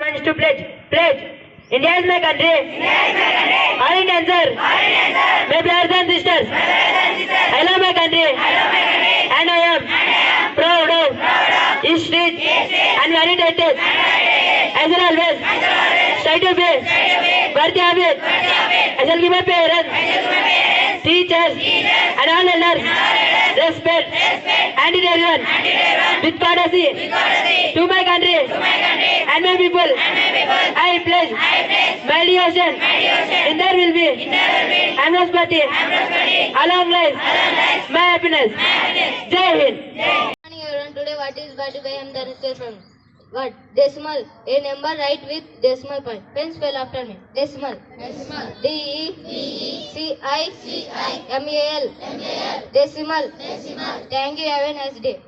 students to pledge. Pledge. India is my country. All Indians, sir. My brothers and sisters. I love my country. And I am proud of its rich and varied heritage. I shall always try to be worthy of it. I shall give my parents, teachers, and all elders respect and in everyone with courtesy to my country and my people. I pledge my devotion in there will be and prosperity along life my happiness. Jai Hind. Morning everyone. Today what is brought by M. Dhanaswar. What? Decimal. A number write with decimal point. Pen spell after me. Decimal. D-E-C-I-M-A-L. Decimal. Thank you. Have a nice day.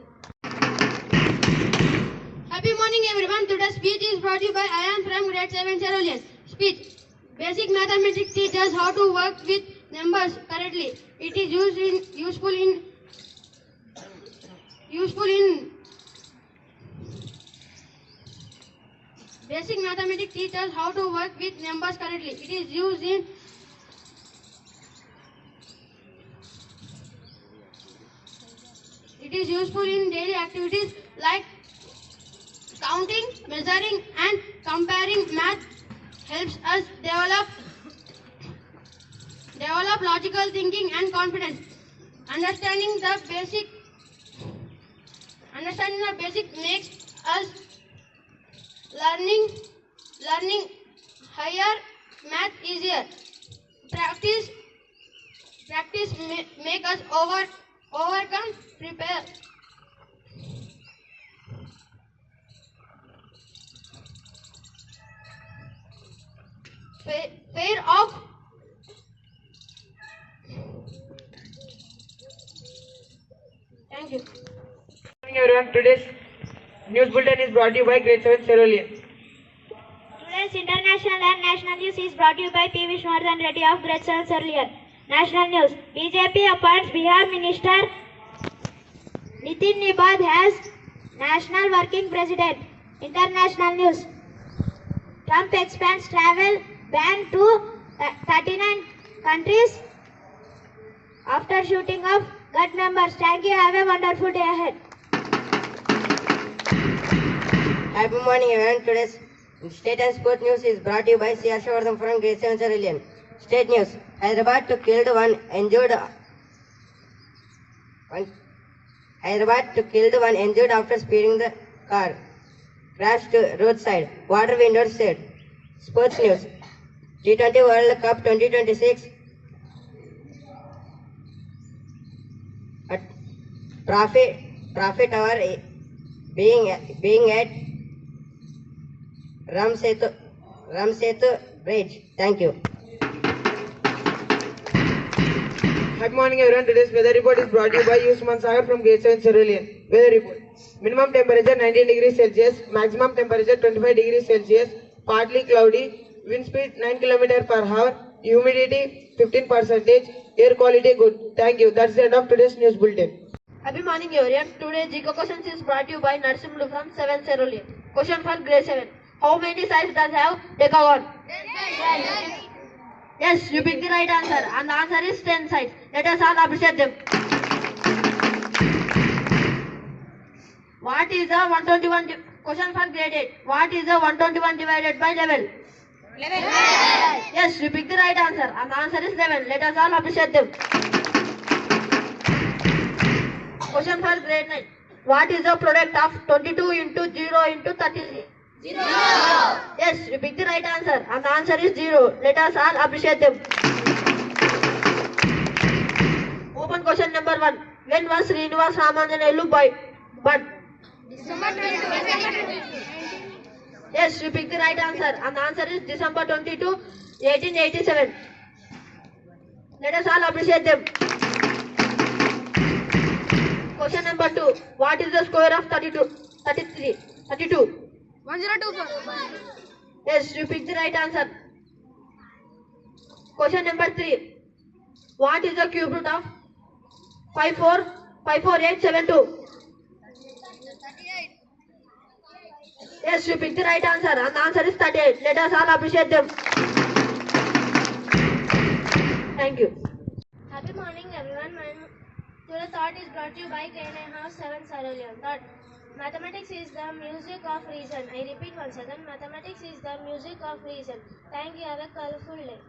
Happy morning everyone. Today's speech is brought to you by I am from Grade-VII Cerulean. Speech. Basic mathematics teaches how to work with numbers correctly. It is useful in basic mathematics teaches how to work with numbers correctly. It is useful in daily activities like counting, measuring, and comparing. Math helps us develop logical thinking and confidence. Understanding the basic makes us learning higher math easier. Practice make us overcome prepare. Pair of Thank you. Good morning everyone. Today's news bulletin is brought to you by Grade-VII Cerulean. Today's international and national news is brought to you by P. Vishnuwardhan Reddy of Grade-VII Cerulean. National news. BJP appoints Bihar Minister Nitin Nibad as National Working President. International news. Trump expands travel ban to 39 countries after shooting of GUT members. Thank you. Have a wonderful day ahead. Happy morning everyone. Today's state and sport news is brought to you by C. Ashwardhan from Grade-VII Cerulean. State news. Hyderabad to killed one injured after speeding the car. Crashed to roadside. Water windows said. Sports news. T20 World Cup 2026. Trophy tower being at Ramsetu Bridge. Thank you. Happy morning everyone. Today's weather report is brought to you by Usman Sagar from Grade-VII Cerulean. Weather report. Minimum temperature 19 degrees Celsius. Maximum temperature 25 degrees Celsius. Partly cloudy. Wind speed 9 km per hour. Humidity 15%. Air quality good. Thank you. That's the end of today's news bulletin. Happy morning everyone. Today's GK questions is brought to you by Narsimlu from 7th Cerulean. Question for Grade-VII. How many sides does have decagon? 10. Yes, you picked the right answer, and the answer is 10 sides. Let us all appreciate them. What is the 121? Question for Grade-VIII. What is the 121 divided by 11? 11. Yes, you picked the right answer, and the answer is 11. Let us all appreciate them. Question for Grade-IX. What is the product of 22 into 0 into 33? 0. Yes, you picked the right answer, and the answer is 0. Let us all appreciate them. Open question number 1. When was Srinivas Ramanjanelu born? December 22. Yes, you picked the right answer, and the answer is December 22, 1887. Let us all appreciate them. Question number 2. What is the square of 32? 1024. Yes, you picked the right answer. Question number 3. What is the cube root of 54872? Yes, you picked the right answer, and the answer is 38. Let us all appreciate them. Thank you. Happy morning, everyone. Today thought is brought to you by Grade-VII Cerulean. Thought. Mathematics is the music of reason. I repeat once again. Mathematics is the music of reason. Thank you. Have a colorful day.